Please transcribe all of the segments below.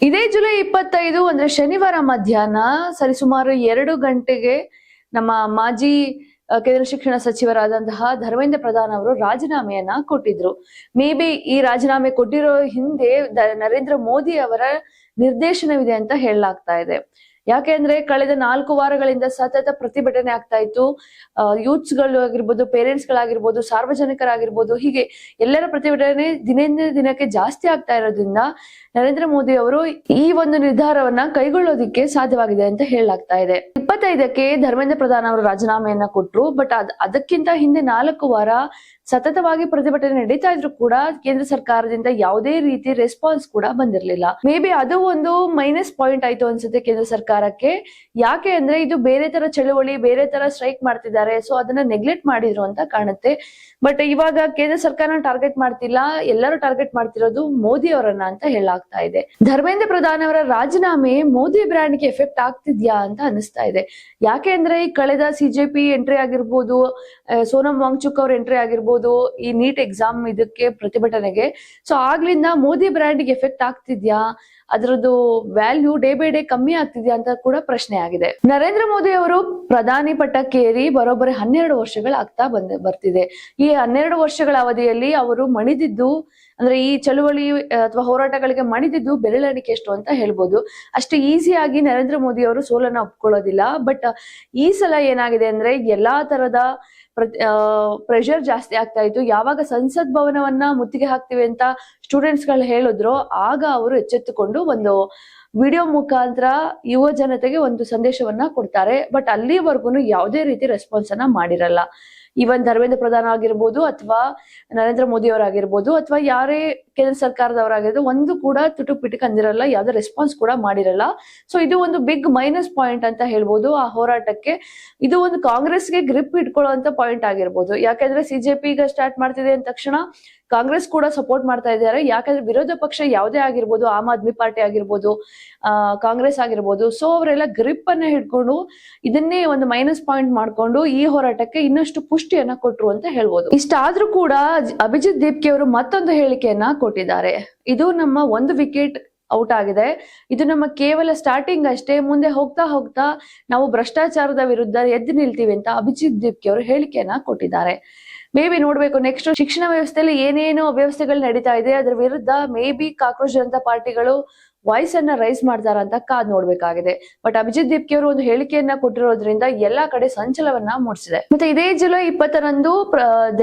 ಇದೇ ಜುಲೈ 25 ಅಂದ್ರೆ ಶನಿವಾರ ಮಧ್ಯಾಹ್ನ ಸರಿಸುಮಾರು 2 ಗಂಟೆಗೆ ನಮ್ಮ ಮಾಜಿ ಕೇಂದ್ರ ಶಿಕ್ಷಣ ಸಚಿವರಾದಂತಹ ಧರ್ಮೇಂದ್ರ ಪ್ರಧಾನ್ ಅವರು ರಾಜೀನಾಮೆಯನ್ನ ಕೊಟ್ಟಿದ್ರು. ಮೇ ಬಿ ಈ ರಾಜೀನಾಮೆ ಕೊಟ್ಟಿರೋ ಹಿಂದೆ ನರೇಂದ್ರ ಮೋದಿ ಅವರ ನಿರ್ದೇಶನವಿದೆ ಅಂತ ಹೇಳಲಾಗ್ತಾ ಇದೆ. ಯಾಕೆಂದ್ರೆ ಕಳೆದ 4 ವಾರಗಳಿಂದ ಸತತ ಪ್ರತಿಭಟನೆ ಆಗ್ತಾ ಇತ್ತು. ಯೂತ್ಸ್ ಗಳು ಆಗಿರ್ಬೋದು, ಪೇರೆಂಟ್ಸ್ ಗಳಾಗಿರ್ಬೋದು, ಸಾರ್ವಜನಿಕರಾಗಿರ್ಬೋದು, ಹೀಗೆ ಎಲ್ಲರ ಪ್ರತಿಭಟನೆ ದಿನದಿಂದ ದಿನಕ್ಕೆ ಜಾಸ್ತಿ ಆಗ್ತಾ ಇರೋದ್ರಿಂದ ನರೇಂದ್ರ ಮೋದಿ ಅವರು ಈ ಒಂದು ನಿರ್ಧಾರವನ್ನ ಕೈಗೊಳ್ಳೋದಿಕ್ಕೆ ಸಾಧ್ಯವಾಗಿದೆ ಅಂತ ಹೇಳಲಾಗ್ತಾ ಇದೆ. 25ಕ್ಕೆ ಧರ್ಮೇಂದ್ರ ಪ್ರಧಾನ್ ಅವರು ರಾಜೀನಾಮೆಯನ್ನ ಕೊಟ್ರು. ಬಟ್ ಅದಕ್ಕಿಂತ ಹಿಂದೆ 4 ವಾರ ಸತತವಾಗಿ ಪ್ರತಿಭಟನೆ ನಡೀತಾ ಇದ್ರು ಕೂಡ ಕೇಂದ್ರ ಸರ್ಕಾರದಿಂದ ಯಾವುದೇ ರೀತಿ ರೆಸ್ಪಾನ್ಸ್ ಕೂಡ ಬಂದಿರಲಿಲ್ಲ. ಮೇ ಬಿ ಅದು ಒಂದು ಮೈನಸ್ ಪಾಯಿಂಟ್ ಆಯ್ತು ಅನ್ಸುತ್ತೆ ಕೇಂದ್ರ ಸರ್ಕಾರಕ್ಕೆ. ಯಾಕೆ ಅಂದ್ರೆ ಇದು ಬೇರೆ ತರ ಚಳುವಳಿ, ಬೇರೆ ತರ ಸ್ಟ್ರೈಕ್ ಮಾಡ್ತಿದ್ದಾರೆ, ಸೊ ಅದನ್ನ ನೆಗ್ಲೆಕ್ಟ್ ಮಾಡಿದ್ರು ಅಂತ ಕಾಣುತ್ತೆ. ಬಟ್ ಇವಾಗ ಕೇಂದ್ರ ಸರ್ಕಾರ ಟಾರ್ಗೆಟ್ ಮಾಡ್ತಿಲ್ಲ, ಎಲ್ಲರೂ ಟಾರ್ಗೆಟ್ ಮಾಡ್ತಿರೋದು ಮೋದಿ ಅವರನ್ನ ಅಂತ ಹೇಳಲಾಗ್ತಾ ಇದೆ. ಧರ್ಮೇಂದ್ರ ಪ್ರಧಾನ್ ಅವರ ರಾಜೀನಾಮೆ ಮೋದಿ ಬ್ರ್ಯಾಂಡ್ ಗೆ ಎಫೆಕ್ಟ್ ಆಗ್ತಿದ್ಯಾ ಅಂತ ಅನಿಸ್ತಾ ಇದೆ. ಯಾಕೆ ಅಂದ್ರೆ ಈ ಕಳೆದ ಸಿಜೆಪಿ ಎಂಟ್ರಿ ಆಗಿರ್ಬೋದು, ಸೋನಂ ವಾಂಗ್ಚುಕ್ ಅವ್ರ ಎಂಟ್ರಿ ಆಗಿರ್ಬೋದು, ಈ ನೀಟ್ ಎಕ್ಸಾಮ್ ಇದಕ್ಕೆ ಪ್ರತಿಭಟನೆಗೆ, ಸೊ ಆಗ್ಲಿಂದ ಮೋದಿ ಬ್ರ್ಯಾಂಡ್ ಗೆ ಎಫೆಕ್ಟ್ ಆಗ್ತಿದ್ಯಾ, ಅದರದ್ದು ವ್ಯಾಲ್ಯೂ ಡೇ ಬೈ ಡೇ ಕಮ್ಮಿ ಆಗ್ತಿದ್ಯಾ ಅಂತ ಕೂಡ ಪ್ರಶ್ನೆ ಆಗಿದೆ. ನರೇಂದ್ರ ಮೋದಿ ಅವರು ಪ್ರಧಾನಿ ಪಟ್ಟಕ್ಕೇರಿ ಬರೋಬ್ಬರಿ 12 ವರ್ಷಗಳಾಗ್ತಾ ಬರ್ತಿದೆ. ಈ 12 ವರ್ಷಗಳ ಅವಧಿಯಲ್ಲಿ ಅವರು ಮಣಿದಿದ್ದು, ಅಂದ್ರೆ ಈ ಚಳುವಳಿ ಅಥವಾ ಹೋರಾಟಗಳಿಗೆ ಮಣಿದಿದ್ದು ಬೆರಳೆಣಿಕೆ ಎಷ್ಟು ಅಂತ ಹೇಳ್ಬೋದು. ಅಷ್ಟು ಈಸಿಯಾಗಿ ನರೇಂದ್ರ ಮೋದಿ ಅವರು ಸೋಲನ್ನ ಒಪ್ಕೊಳ್ಳೋದಿಲ್ಲ. ಬಟ್ ಈ ಸಲ ಏನಾಗಿದೆ ಅಂದ್ರೆ ಎಲ್ಲಾ ತರದ ಪ್ರೆಷರ್ ಜಾಸ್ತಿ ಆಗ್ತಾ ಇತ್ತು. ಯಾವಾಗ ಸಂಸತ್ ಭವನವನ್ನ ಮುತ್ತಿಗೆ ಹಾಕ್ತಿವಿ ಅಂತ ಸ್ಟೂಡೆಂಟ್ಸ್ ಗಳು ಹೇಳಿದ್ರು, ಆಗ ಅವರು ಎಚ್ಚೆತ್ತುಕೊಂಡು ಒಂದು ವಿಡಿಯೋ ಮುಖಾಂತರ ಯುವ ಜನತೆಗೆ ಒಂದು ಸಂದೇಶವನ್ನ ಕೊಡ್ತಾರೆ. ಬಟ್ ಅಲ್ಲಿವರೆಗೂ ಯಾವುದೇ ರೀತಿ ರೆಸ್ಪಾನ್ಸ್ ಅನ್ನ ಮಾಡಿರಲ್ಲ. ಈವನ್ ಧರ್ಮೇಂದ್ರ ಪ್ರಧಾನ್ ಆಗಿರ್ಬೋದು, ಅಥವಾ ನರೇಂದ್ರ ಮೋದಿ ಅವರಾಗಿರ್ಬೋದು, ಅಥವಾ ಯಾರೇ ಕೇಂದ್ರ ಸರ್ಕಾರದವರಾಗಿರೋದು, ಒಂದು ಕೂಡ ತುಟುಕ್ ಪಿಟುಕ್ ಅಂದಿರಲ್ಲ, ಯಾವ್ದೇ ರೆಸ್ಪಾನ್ಸ್ ಕೂಡ ಮಾಡಿರಲ್ಲ. ಸೊ ಇದು ಒಂದು ಬಿಗ್ ಮೈನಸ್ ಪಾಯಿಂಟ್ ಅಂತ ಹೇಳ್ಬೋದು ಆ ಹೋರಾಟಕ್ಕೆ. ಇದು ಒಂದು ಕಾಂಗ್ರೆಸ್ಗೆ ಗ್ರಿಪ್ ಇಟ್ಕೊಳ್ಳುವಂತ ಪಾಯಿಂಟ್ ಆಗಿರ್ಬೋದು. ಯಾಕಂದ್ರೆ ಸಿಜೆಪಿ ಈಗ ಸ್ಟಾರ್ಟ್ ಮಾಡ್ತಿದೆ ಅಂದ ತಕ್ಷಣ ಕಾಂಗ್ರೆಸ್ ಕೂಡ ಸಪೋರ್ಟ್ ಮಾಡ್ತಾ ಇದ್ದಾರೆ. ಯಾಕಂದ್ರೆ ವಿರೋಧ ಪಕ್ಷ ಯಾವುದೇ ಆಗಿರ್ಬೋದು, ಆಮ್ ಆದ್ಮಿ ಪಾರ್ಟಿ ಆಗಿರ್ಬೋದು, ಕಾಂಗ್ರೆಸ್ ಆಗಿರ್ಬೋದು, ಸೊ ಅವರೆಲ್ಲ ಗ್ರಿಪ್ ಅನ್ನ ಹಿಡ್ಕೊಂಡು ಇದನ್ನೇ ಒಂದು ಮೈನಸ್ ಪಾಯಿಂಟ್ ಮಾಡ್ಕೊಂಡು ಈ ಹೋರಾಟಕ್ಕೆ ಇನ್ನಷ್ಟು ಪುಷ್ಟಿಯನ್ನ ಕೊಟ್ರು ಅಂತ ಹೇಳ್ಬೋದು. ಇಷ್ಟಾದ್ರೂ ಕೂಡ ಅಭಿಜಿತ್ ದೀಪ್ಗೆ ಅವರು ಮತ್ತೊಂದು ಹೇಳಿಕೆಯನ್ನ ಕೊಟ್ಟಿದ್ದಾರೆ. ಇದು ನಮ್ಮ 1 ವಿಕೆಟ್ ಔಟ್ ಆಗಿದೆ, ಇದು ನಮ್ಮ ಕೇವಲ ಸ್ಟಾರ್ಟಿಂಗ್ ಅಷ್ಟೇ, ಮುಂದೆ ಹೋಗ್ತಾ ಹೋಗ್ತಾ ನಾವು ಭ್ರಷ್ಟಾಚಾರದ ವಿರುದ್ಧ ಎದ್ದು ನಿಲ್ತೀವಿ ಅಂತ ಅಭಿಜಿತ್ ದೀಪ್ಗೆ ಅವರು ಹೇಳಿಕೆಯನ್ನ ಕೊಟ್ಟಿದ್ದಾರೆ. ಮೇ ಬಿ ನೋಡ್ಬೇಕು ನೆಕ್ಸ್ಟ್ ಶಿಕ್ಷಣ ವ್ಯವಸ್ಥೆಯಲ್ಲಿ ಏನೇನು ಅವ್ಯವಸ್ಥೆಗಳು ನಡೀತಾ ಇದೆ, ಅದ್ರ ವಿರುದ್ಧ ಮೇ ಬಿ ಕಾಕ್ರೋಚ್ ಜನತಾ ಪಾರ್ಟಿಗಳು ವಾಯ್ಸ್ ಅನ್ನ ರೈಸ್ ಮಾಡ್ತಾರ ಅಂತ ಕಾದ್ ನೋಡ್ಬೇಕಾಗಿದೆ. ಬಟ್ ಅಭಿಜಿತ್ ದೀಪ್ಗೆ ಅವರು ಒಂದು ಹೇಳಿಕೆಯನ್ನ ಕೊಟ್ಟಿರೋದ್ರಿಂದ ಎಲ್ಲಾ ಕಡೆ ಸಂಚಲವನ್ನ ಮೂಡಿಸಿದೆ. ಮತ್ತೆ ಇದೇ ಜುಲೈ 20ರಂದು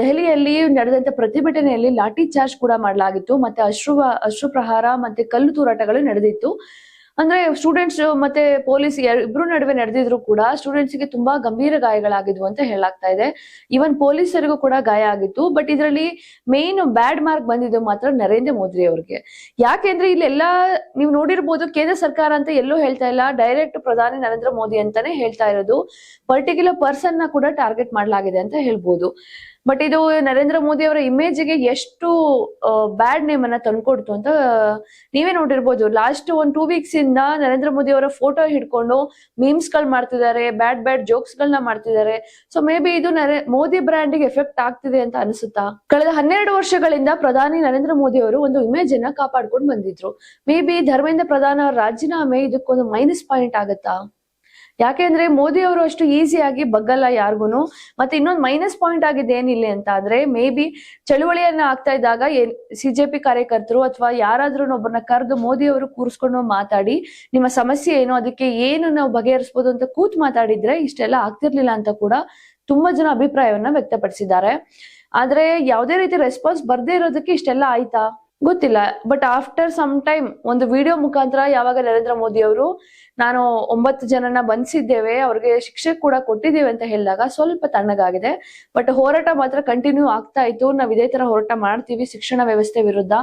ದೆಹಲಿಯಲ್ಲಿ ನಡೆದಂತ ಪ್ರತಿಭಟನೆಯಲ್ಲಿ ಲಾಠಿ ಚಾರ್ಜ್ ಕೂಡ ಮಾಡಲಾಗಿತ್ತು. ಮತ್ತೆ ಅಶ್ರು ಪ್ರಹಾರ ಮತ್ತೆ ಕಲ್ಲು ತೂರಾಟಗಳು ನಡೆದಿತ್ತು. ಅಂದ್ರೆ ಸ್ಟೂಡೆಂಟ್ಸ್ ಮತ್ತೆ ಪೊಲೀಸ್ ಇಬ್ರು ನಡುವೆ ನಡೆದಿದ್ರು ಕೂಡ ಸ್ಟೂಡೆಂಟ್ಸ್ ಗೆ ತುಂಬಾ ಗಂಭೀರ ಗಾಯಗಳಾಗಿದ್ವು ಅಂತ ಹೇಳಲಾಗ್ತಾ ಇದೆ. ಈವನ್ ಪೊಲೀಸರಿಗೂ ಕೂಡ ಗಾಯ ಆಗಿತ್ತು. ಬಟ್ ಇದರಲ್ಲಿ ಮೇನ್ ಬ್ಯಾಡ್ ಮಾರ್ಕ್ ಬಂದಿದ್ದು ಮಾತ್ರ ನರೇಂದ್ರ ಮೋದಿ ಅವ್ರಿಗೆ. ಯಾಕೆಂದ್ರೆ ಇಲ್ಲೆಲ್ಲಾ ನೀವು ನೋಡಿರ್ಬೋದು, ಕೇಂದ್ರ ಸರ್ಕಾರ ಅಂತ ಎಲ್ಲೂ ಹೇಳ್ತಾ ಇಲ್ಲ, ಡೈರೆಕ್ಟ್ ಪ್ರಧಾನಿ ನರೇಂದ್ರ ಮೋದಿ ಅಂತಾನೆ ಹೇಳ್ತಾ ಇರೋದು. ಪರ್ಟಿಕ್ಯುಲರ್ ಪರ್ಸನ್ ನ ಕೂಡ ಟಾರ್ಗೆಟ್ ಮಾಡಲಾಗಿದೆ ಅಂತ ಹೇಳ್ಬೋದು. ಬಟ್ ಇದು ನರೇಂದ್ರ ಮೋದಿ ಅವರ ಇಮೇಜ್ ಗೆ ಎಷ್ಟು ಬ್ಯಾಡ್ ನೇಮ್ ಅನ್ನ ತಂದ್ಕೊಡ್ತು ಅಂತ ನೀವೇ ನೋಡಿರ್ಬೋದು. ಲಾಸ್ಟ್ 2 ವೀಕ್ಸ್ ಇಂದ ನರೇಂದ್ರ ಮೋದಿ ಅವರ ಫೋಟೋ ಹಿಡ್ಕೊಂಡು ಮೀಮ್ಸ್ ಗಳು ಮಾಡ್ತಿದ್ದಾರೆ, ಬ್ಯಾಡ್ ಜೋಕ್ಸ್ ಗಳನ್ನ ಮಾಡ್ತಿದ್ದಾರೆ. ಸೊ ಮೇ ಬಿ ಇದು ಮೋದಿ ಬ್ರ್ಯಾಂಡ್ ಗೆ ಎಫೆಕ್ಟ್ ಆಗ್ತಿದೆ ಅಂತ ಅನಿಸುತ್ತಾ? ಕಳೆದ 12 ವರ್ಷಗಳಿಂದ ಪ್ರಧಾನಿ ನರೇಂದ್ರ ಮೋದಿ ಅವರು ಒಂದು ಇಮೇಜ್ ಅನ್ನ ಕಾಪಾಡ್ಕೊಂಡು ಬಂದಿದ್ರು. ಮೇ ಬಿ ಧರ್ಮೇಂದ್ರ ಪ್ರಧಾನ್ ಅವರ ರಾಜೀನಾಮೆ ಇದಕ್ಕೊಂದು ಮೈನಸ್ ಪಾಯಿಂಟ್ ಆಗತ್ತಾ? ಯಾಕೆಂದ್ರೆ ಮೋದಿ ಅವರು ಅಷ್ಟು ಈಸಿಯಾಗಿ ಬಗ್ಗಲ್ಲ ಯಾರಿಗೂನು. ಮತ್ತೆ ಇನ್ನೊಂದು ಮೈನಸ್ ಪಾಯಿಂಟ್ ಆಗಿದೆ ಏನಿಲ್ಲ ಅಂತ ಅಂದ್ರೆ, ಮೇ ಬಿ ಚಳುವಳಿಯನ್ನ ಆಗ್ತಾ ಇದ್ದಾಗ ಸಿಜೆಪಿ ಕಾರ್ಯಕರ್ತರು ಅಥವಾ ಯಾರಾದ್ರೂ ಒಬ್ಬರನ್ನ ಕರೆದು ಮೋದಿ ಅವರು ಕೂರಿಸ್ಕೊಂಡು ಮಾತಾಡಿ ನಿಮ್ಮ ಸಮಸ್ಯೆ ಏನು, ಅದಕ್ಕೆ ಏನು ನಾವು ಬಗೆಹರಿಸಬಹುದು ಅಂತ ಕೂತ್ ಮಾತಾಡಿದ್ರೆ ಇಷ್ಟೆಲ್ಲ ಆಗ್ತಿರ್ಲಿಲ್ಲ ಅಂತ ಕೂಡ ತುಂಬಾ ಜನ ಅಭಿಪ್ರಾಯವನ್ನ ವ್ಯಕ್ತಪಡಿಸಿದ್ದಾರೆ. ಆದ್ರೆ ಯಾವುದೇ ರೀತಿ ರೆಸ್ಪಾನ್ಸ್ ಬರ್ದೇ ಇರೋದಕ್ಕೆ ಇಷ್ಟೆಲ್ಲ ಆಯ್ತಾ ಗೊತ್ತಿಲ್ಲ. ಬಟ್ ಆಫ್ಟರ್ ಸಮ್ ಟೈಮ್ ಒಂದು ವಿಡಿಯೋ ಮುಖಾಂತರ ಯಾವಾಗ ನರೇಂದ್ರ ಮೋದಿ ಅವರು ನಾನು 9 ಜನನ ಬಂಧಿಸಿದ್ದೇವೆ, ಅವ್ರಿಗೆ ಶಿಕ್ಷೆ ಕೂಡ ಕೊಟ್ಟಿದ್ದೇವೆ ಅಂತ ಹೇಳಿದಾಗ ಸ್ವಲ್ಪ ತಣ್ಣಗಾಗಿದೆ. ಬಟ್ ಹೋರಾಟ ಮಾತ್ರ ಕಂಟಿನ್ಯೂ ಆಗ್ತಾ ಇತ್ತು. ನಾವ್ ಇದೇ ತರ ಹೋರಾಟ ಮಾಡ್ತೀವಿ ಶಿಕ್ಷಣ ವ್ಯವಸ್ಥೆ ವಿರುದ್ಧ,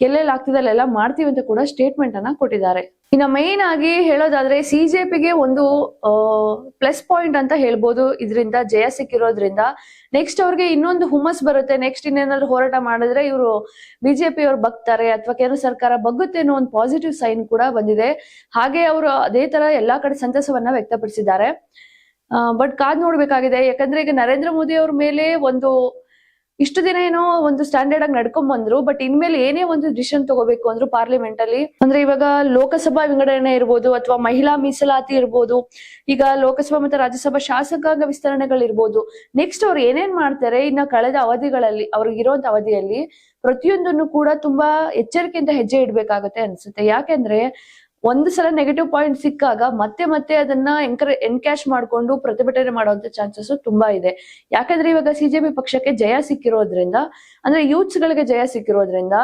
ಎಲ್ಲೆಲ್ಲ ಆಗ್ತಿದೆ ಅಲ್ಲೆಲ್ಲ ಮಾಡ್ತೀವಿ ಅಂತ ಕೂಡ ಸ್ಟೇಟ್ಮೆಂಟ್ ಅನ್ನ ಕೊಟ್ಟಿದ್ದಾರೆ. ಇನ್ನ ಮೈನ್ ಆಗಿ ಹೇಳೋದಾದ್ರೆ ಸಿಜೆಪಿಗೆ ಒಂದು ಪ್ಲಸ್ ಪಾಯಿಂಟ್ ಅಂತ ಹೇಳ್ಬೋದು. ಇದರಿಂದ ಜಯ ಸಿಕ್ಕಿರೋದ್ರಿಂದ ನೆಕ್ಸ್ಟ್ ಅವ್ರಿಗೆ ಇನ್ನೊಂದು ಹುಮ್ಮಸ್ ಬರುತ್ತೆ. ನೆಕ್ಸ್ಟ್ ಇನ್ನೇನಾದ್ರು ಹೋರಾಟ ಮಾಡಿದ್ರೆ ಇವರು ಬಿಜೆಪಿ ಅವ್ರು ಬಗ್ತಾರೆ ಅಥವಾ ಕೇಂದ್ರ ಸರ್ಕಾರ ಬಗ್ಗುತ್ತೆ ಅನ್ನೋ ಒಂದು ಪಾಸಿಟಿವ್ ಸೈನ್ ಕೂಡ ಬಂದಿದೆ. ಹಾಗೆ ಅವರು ಅದೇ ತರ ಎಲ್ಲಾ ಕಡೆ ಸಂತಸವನ್ನ ವ್ಯಕ್ತಪಡಿಸಿದ್ದಾರೆ. ಬಟ್ ಕಾದ್ ನೋಡ್ಬೇಕಾಗಿದೆ. ಯಾಕಂದ್ರೆ ಈಗ ನರೇಂದ್ರ ಮೋದಿ ಅವ್ರ ಮೇಲೆ ಒಂದು ಇಷ್ಟು ದಿನ ಏನೋ ಒಂದು ಸ್ಟ್ಯಾಂಡರ್ಡ್ ಆಗಿ ನಡ್ಕೊಂಡ್ ಬಂದ್ರು, ಬಟ್ ಇನ್ಮೇಲೆ ಏನೇ ಒಂದು ಡಿಸಿಷನ್ ತಗೋಬೇಕು ಅಂದ್ರು ಪಾರ್ಲಿಮೆಂಟ್ ಅಲ್ಲಿ, ಅಂದ್ರೆ ಇವಾಗ ಲೋಕಸಭಾ ವಿಂಗಡಣೆ ಇರ್ಬೋದು ಅಥವಾ ಮಹಿಳಾ ಮೀಸಲಾತಿ ಇರ್ಬೋದು, ಈಗ ಲೋಕಸಭಾ ಮತ್ತೆ ರಾಜ್ಯಸಭಾ ಶಾಸಕಾಂಗ ವಿಸ್ತರಣೆಗಳಿರ್ಬೋದು, ನೆಕ್ಸ್ಟ್ ಅವ್ರು ಏನೇನ್ ಮಾಡ್ತಾರೆ ಇನ್ನ ಕಳೆದ ಅವಧಿಗಳಲ್ಲಿ ಅವ್ರಿಗೆ ಇರುವಂತ ಅವಧಿಯಲ್ಲಿ ಪ್ರತಿಯೊಂದನ್ನು ಕೂಡ ತುಂಬಾ ಎಚ್ಚರಿಕೆಯಿಂದ ಹೆಜ್ಜೆ ಇಡ್ಬೇಕಾಗತ್ತೆ ಅನ್ಸುತ್ತೆ. ಯಾಕೆಂದ್ರೆ ಒಂದು ಸಲ ನೆಗೆಟಿವ್ ಪಾಯಿಂಟ್ ಸಿಕ್ಕಾಗ ಮತ್ತೆ ಮತ್ತೆ ಅದನ್ನ ಎನ್ಕ್ಯಾಶ್ ಮಾಡ್ಕೊಂಡು ಪ್ರತಿಭಟನೆ ಮಾಡುವಂತ ಚಾನ್ಸಸ್ ತುಂಬಾ ಇದೆ. ಯಾಕಂದ್ರೆ ಇವಾಗ ಸಿಜೆಪಿ ಪಕ್ಷಕ್ಕೆ ಜಯ ಸಿಕ್ಕಿರೋದ್ರಿಂದ, ಅಂದ್ರೆ ಯೂತ್ಸ್ ಗಳಿಗೆ ಜಯ ಸಿಕ್ಕಿರೋದ್ರಿಂದ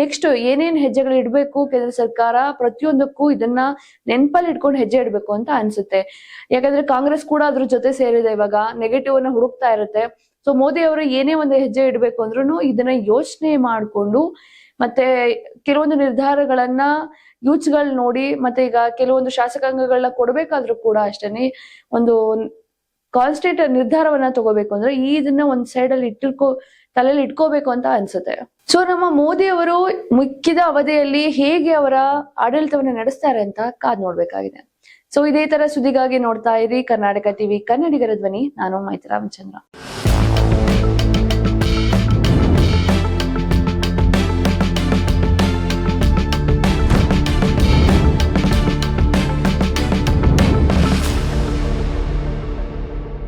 ನೆಕ್ಸ್ಟ್ ಏನೇನ್ ಹೆಜ್ಜೆಗಳು ಇಡ್ಬೇಕು ಕೇಂದ್ರ ಸರ್ಕಾರ ಪ್ರತಿಯೊಂದಕ್ಕೂ ಇದನ್ನ ನೆನಪಲ್ಲಿ ಇಟ್ಕೊಂಡು ಹೆಜ್ಜೆ ಇಡ್ಬೇಕು ಅಂತ ಅನ್ಸುತ್ತೆ. ಯಾಕಂದ್ರೆ ಕಾಂಗ್ರೆಸ್ ಕೂಡ ಅದ್ರ ಜೊತೆ ಸೇರಿದೆ, ಇವಾಗ ನೆಗೆಟಿವ್ ಅನ್ನ ಹುಡುಕ್ತಾ ಇರುತ್ತೆ. ಸೊ ಮೋದಿ ಅವರು ಏನೇ ಒಂದು ಹೆಜ್ಜೆ ಇಡ್ಬೇಕು ಅಂದ್ರೂ ಇದನ್ನ ಯೋಚನೆ ಮಾಡ್ಕೊಂಡು, ಮತ್ತೆ ಕೆಲವೊಂದು ನಿರ್ಧಾರಗಳನ್ನ ಯೂತ್ಸ್ ಗಳು ನೋಡಿ, ಮತ್ತೆ ಈಗ ಕೆಲವೊಂದು ಶಾಸಕಾಂಗಗಳನ್ನ ಕೊಡ್ಬೇಕಾದ್ರೂ ಕೂಡ ಅಷ್ಟೇನೆ ಒಂದು ಕಾನ್ಸ್ಟೆಂಟ್ ನಿರ್ಧಾರವನ್ನ ತಗೋಬೇಕು ಅಂದ್ರೆ ಇದನ್ನ ಒಂದ್ ಸೈಡ್ ಅಲ್ಲಿ ತಲೆಯಲ್ಲಿ ಇಟ್ಕೋಬೇಕು ಅಂತ ಅನ್ಸುತ್ತೆ. ಸೊ ನಮ್ಮ ಮೋದಿ ಅವರು ಮುಖ್ಯದ ಅವಧಿಯಲ್ಲಿ ಹೇಗೆ ಅವರ ಆಡಳಿತವನ್ನ ನಡೆಸ್ತಾರೆ ಅಂತ ಕಾದ್ ನೋಡ್ಬೇಕಾಗಿದೆ. ಸೊ ಇದೇ ತರ ಸುದ್ದಿಗಾಗಿ ನೋಡ್ತಾ ಇರಿ ಕರ್ನಾಟಕ ಟಿವಿ, ಕನ್ನಡಿಗರ ಧ್ವನಿ. ನಾನು ಮೈತ್ರಿ ರಾಮಚಂದ್ರ.